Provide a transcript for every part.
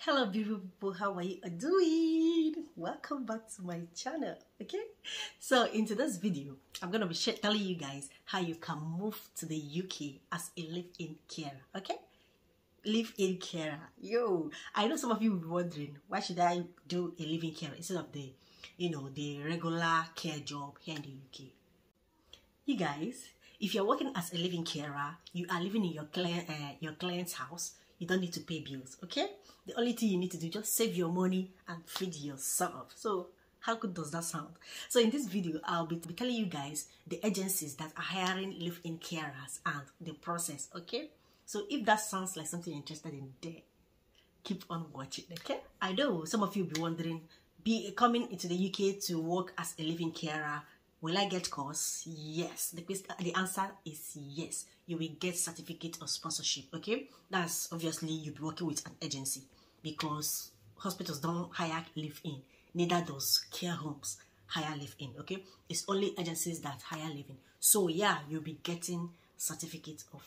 Hello beautiful people, how are you doing? Welcome back to my channel. Okay, so in today's video I'm gonna be telling you guys how you can move to the UK as a live-in carer. Okay, live-in carer. Yo, I know some of you will be wondering, why should I do a live-in carer instead of the regular care job here in the UK? You guys, if you're working as a live-in carer, you are living in your client's house. You don't need to pay bills, okay? The only thing you need to do is just save your money and feed yourself. So how good does that sound? So in this video, I'll be telling you guys the agencies that are hiring live-in carers and the process, okay? So if that sounds like something you're interested in, there, keep on watching, okay? I know some of you will be wondering, coming into the UK to work as a live-in carer, will I get course? Yes. The answer is yes. You will get certificate of sponsorship, okay? That's obviously you'll be working with an agency because hospitals don't hire live-in. Neither does care homes hire live-in, okay? It's only agencies that hire live-in. So yeah, you'll be getting certificate of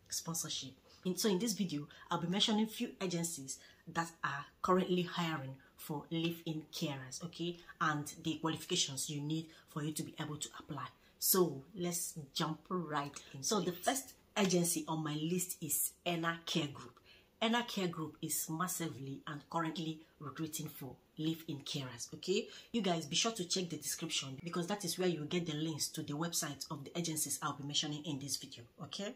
sponsorship. So in this video, I'll be mentioning few agencies that are currently hiring for live-in carers, okay, and the qualifications you need for you to be able to apply. So let's jump right in. So the first agency on my list is Ena Care Group. Ena Care Group is massively and currently recruiting for live-in carers, okay? You guys be sure to check the description because that is where you get the links to the website of the agencies I'll be mentioning in this video, okay?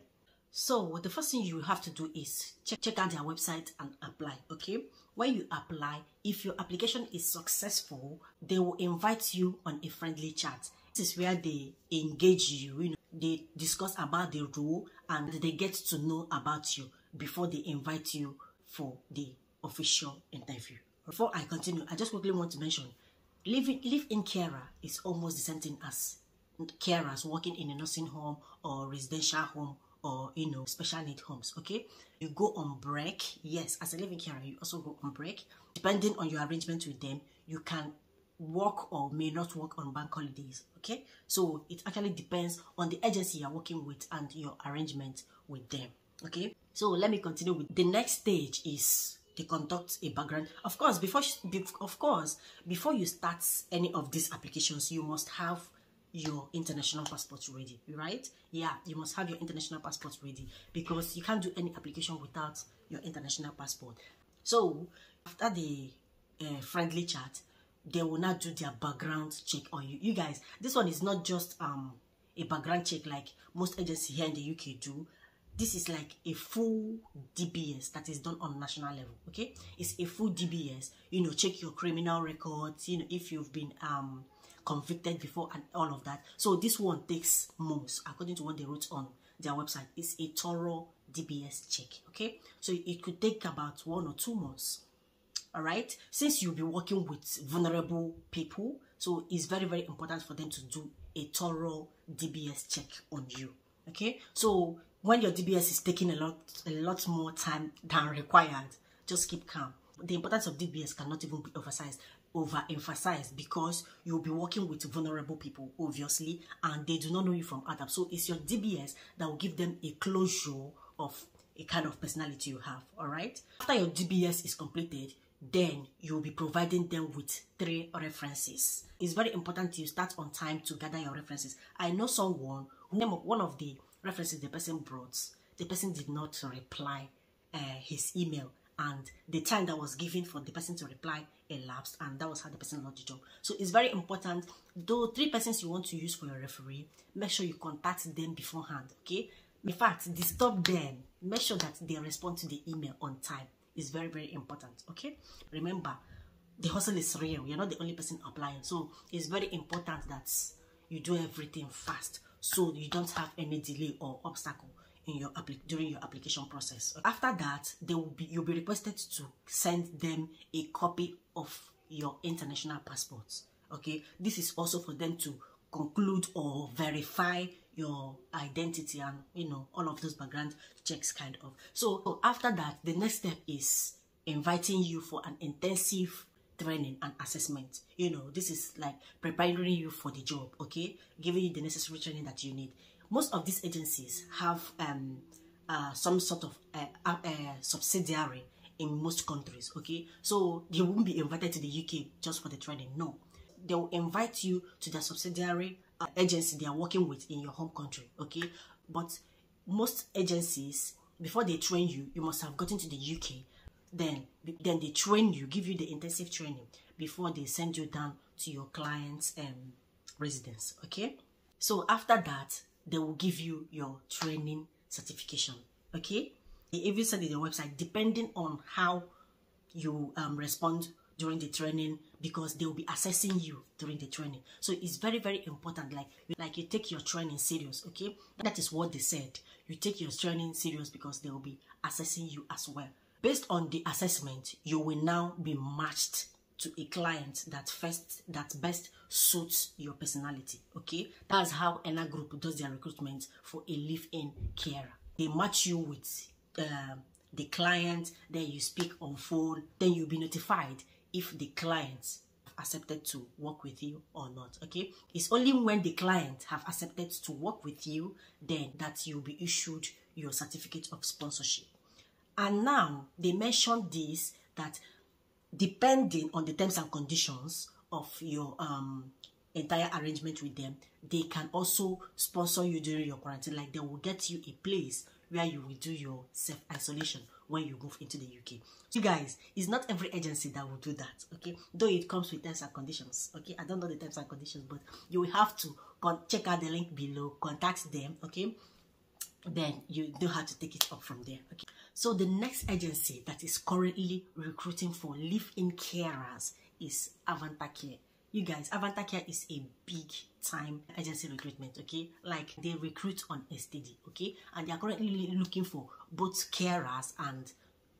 So the first thing you have to do is check out their website and apply, okay? When you apply, if your application is successful, they will invite you on a friendly chat. This is where they engage you, they discuss about the role and they get to know about you before they invite you for the official interview. Before I continue, I just quickly want to mention, live-in carer is almost the same thing as carers working in a nursing home or residential home or special need homes, okay? You go on break. Yes, as a living carer, you also go on break. Depending on your arrangement with them, you can work or may not work on bank holidays, okay? So it actually depends on the agency you're working with and your arrangement with them, okay? So let me continue with the next stage is they conduct a background. Of course, before you start any of these applications, you must have your international passport ready, right? Yeah, you must have your international passport ready because you can't do any application without your international passport. So after the friendly chat, they will now do their background check on you. You guys, this one is not just a background check like most agencies here in the UK do. This is like a full DBS that is done on national level, okay? It's a full DBS, check your criminal records, if you've been convicted before and all of that. So this one takes months, according to what they wrote on their website. It's a thorough DBS check, okay? So it could take about 1 or 2 months, all right? Since you'll be working with vulnerable people, so it's very, very important for them to do a thorough DBS check on you, okay? So when your DBS is taking a lot more time than required, just keep calm. The importance of DBS cannot even be overemphasized because you'll be working with vulnerable people, obviously, and they do not know you from Adam. So it's your DBS that will give them a closure of a kind of personality you have, all right? After your DBS is completed, then you'll be providing them with 3 references. It's very important you start on time to gather your references. I know someone, one of the references the person brought, the person did not reply his email, and the time that was given for the person to reply elapsed, and that was how the person lost the job. So it's very important, though 3 persons you want to use for your referee, make sure you contact them beforehand, okay? In fact, disturb them, make sure that they respond to the email on time. It's very, very important, okay? Remember, the hustle is real. You're not the only person applying, so it's very important that you do everything fast so you don't have any delay or obstacle in your during your application process. After that, you'll be requested to send them a copy of your international passports, okay? This is also for them to conclude or verify your identity and all of those background checks kind of. So after that, the next step is inviting you for an intensive training and assessment. This is like preparing you for the job, okay? Giving you the necessary training that you need. Most of these agencies have some sort of subsidiary in most countries, okay? So they won't be invited to the UK just for the training. No, they will invite you to the subsidiary agency they are working with in your home country, okay? But most agencies, before they train you, you must have gotten to the UK. Then they train you, give you the intensive training before they send you down to your client's residence, okay? So after that, they will give you your training certification, okay? They even said in the website, depending on how you respond during the training, because they will be assessing you during the training. So it's very, very important, like you take your training serious, okay? That is what they said. You take your training serious because they will be assessing you as well. Based on the assessment, you will now be matched to a client that best suits your personality, okay? That's how Ena Group does their recruitment for a live-in carer. They match you with the client, then you speak on phone, then you'll be notified if the client accepted to work with you or not, okay? It's only when the client have accepted to work with you then that you'll be issued your certificate of sponsorship. And now they mentioned this, that depending on the terms and conditions of your entire arrangement with them, they can also sponsor you during your quarantine. Like they will get you a place where you will do your self-isolation when you move into the UK. So you guys, it's not every agency that will do that, okay? Though it comes with terms and conditions, okay? I don't know the terms and conditions, but you will have to check out the link below, contact them, okay? Then you know how to take it up from there, okay? So the next agency that is currently recruiting for live-in carers is Avanta Care. You guys, Avanta Care is a big time agency recruitment, okay? Like they recruit on a steady, okay? And they are currently looking for both carers and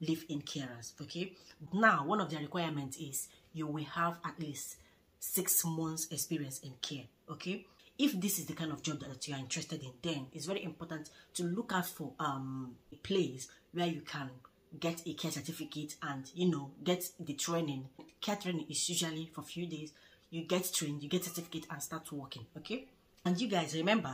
live-in carers, okay? Now, one of their requirements is you will have at least 6 months experience in care, okay? If this is the kind of job that you are interested in, then it's very important to look out for a place where you can get a care certificate and, you know, get the training. Care training is usually for a few days. You get trained, you get certificate and start working, okay? And you guys, remember,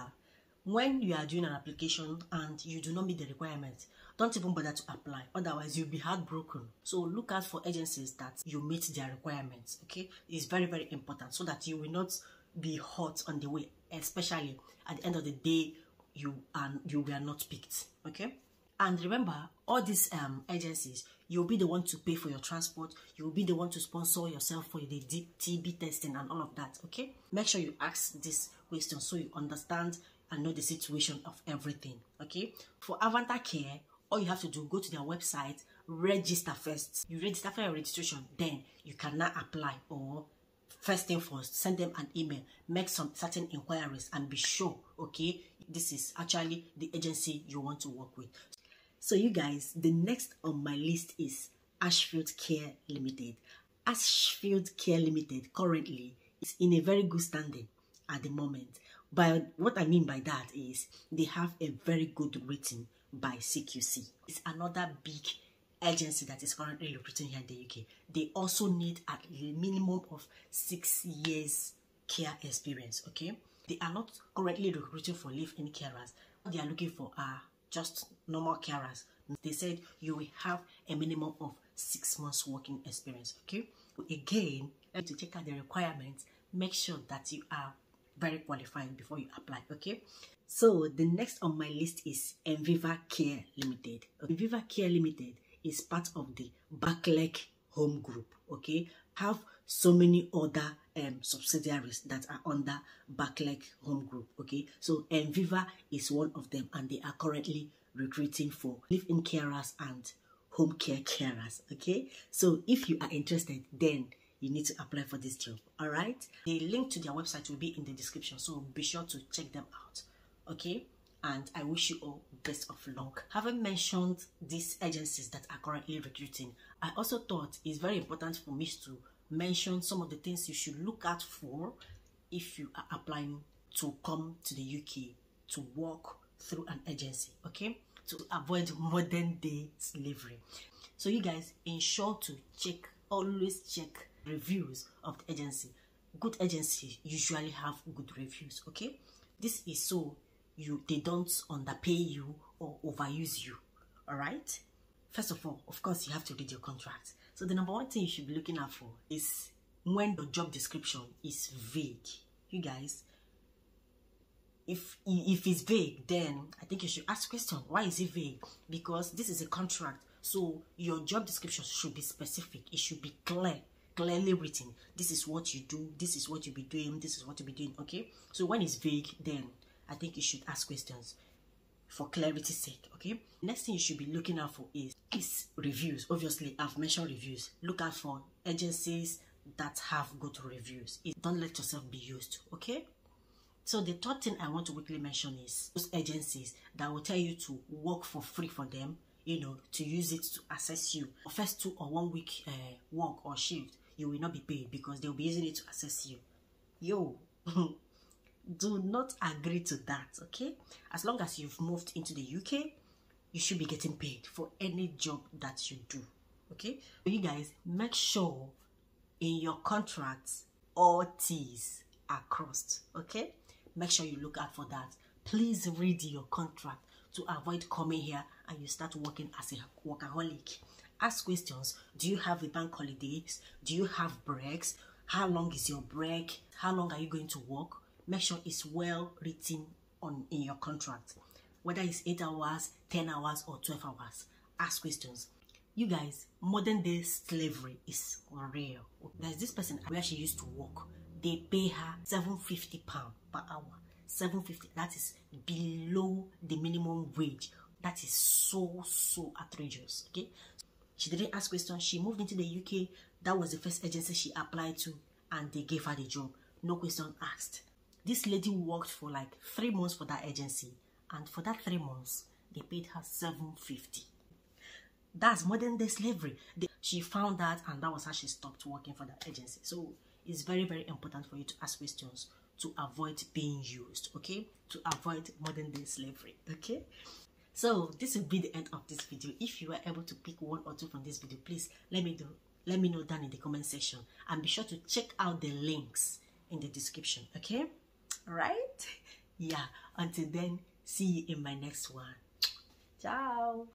when you are doing an application and you do not meet the requirements, don't even bother to apply. Otherwise, you'll be heartbroken. So look out for agencies that you meet their requirements, okay? It's very, very important so that you will not be hot on the way, especially at the end of the day, you were not picked, okay? And remember, all these agencies, you'll be the one to pay for your transport. You'll be the one to sponsor yourself for the TB testing and all of that, okay? Make sure you ask this question so you understand and know the situation of everything, okay? For Avanta Care, all you have to do, go to their website, register first. You register for your registration, then you can now apply, or first thing first, send them an email, make some certain inquiries and be sure, okay, this is actually the agency you want to work with. So you guys, the next on my list is Ashfield Care Ltd. Ashfield Care Ltd. currently is in a very good standing at the moment. But what I mean by that is they have a very good rating by CQC. It's another big agency that is currently recruiting here in the UK. They also need at a minimum of 6 years care experience, okay? They are not currently recruiting for live-in carers. What they are looking for are just normal carers. They said you will have a minimum of 6 months working experience, okay? Again, to check out the requirements, make sure that you are very qualified before you apply, okay? So the next on my list is Enviva Care Ltd. Enviva Care Ltd is part of the Backlek Home Group, okay? Have so many other subsidiaries that are under Backlek Home Group, okay? So Enviva is one of them, and they are currently recruiting for live-in carers and home care carers, okay? So if you are interested, then you need to apply for this job, all right? The link to their website will be in the description, so be sure to check them out, okay? And I wish you all best of luck. Having mentioned these agencies that are currently recruiting, I also thought it's very important for me to mention some of the things you should look out for if you are applying to come to the UK to work through an agency, okay? To avoid modern day slavery. So you guys, ensure to always check reviews of the agency. Good agencies usually have good reviews, okay? This is so they don't underpay you or overuse you, all right? First of all, of course, you have to read your contract. So the number one thing you should be looking out for is when the job description is vague. You guys, if it's vague, then I think you should ask question. Why is it vague? Because this is a contract. So your job description should be specific. It should be clearly written. This is what you do. This is what you'll be doing. This is what you'll be doing. Okay. So when it's vague, then I think you should ask questions for clarity's sake. Okay. Next thing you should be looking out for is reviews. Obviously, I've mentioned reviews. Look out for agencies that have good reviews. Don't let yourself be used. Okay. So the third thing I want to quickly mention is those agencies that will tell you to work for free for them, you know, to use it to assess you. First 2 or 1 week work or shift, you will not be paid because they'll be using it to assess you. Yo, do not agree to that, okay? As long as you've moved into the UK, you should be getting paid for any job that you do, okay? So you guys, make sure in your contracts all T's are crossed, okay? Make sure you look out for that. Please read your contract to avoid coming here and you start working as a workaholic. Ask questions. Do you have a bank holidays? Do you have breaks? How long is your break? How long are you going to work? Make sure it's well written in your contract. Whether it's 8 hours, 10 hours, or 12 hours. Ask questions. You guys, modern day slavery is real. There's this person where she used to work. They pay her £750 per hour. £750. That is below the minimum wage. That is so outrageous. Okay, she didn't ask questions. She moved into the UK. That was the first agency she applied to, and they gave her the job. No question asked. This lady worked for like 3 months for that agency, and for that 3 months, they paid her £750. That's modern day slavery. She found that, and that was how she stopped working for that agency. So it's very important for you to ask questions to avoid being used, okay? To avoid modern day slavery, okay? So this will be the end of this video. If you were able to pick 1 or 2 from this video, please let me know down in the comment section, and be sure to check out the links in the description, okay? All right? Yeah, until then, see you in my next one. Ciao.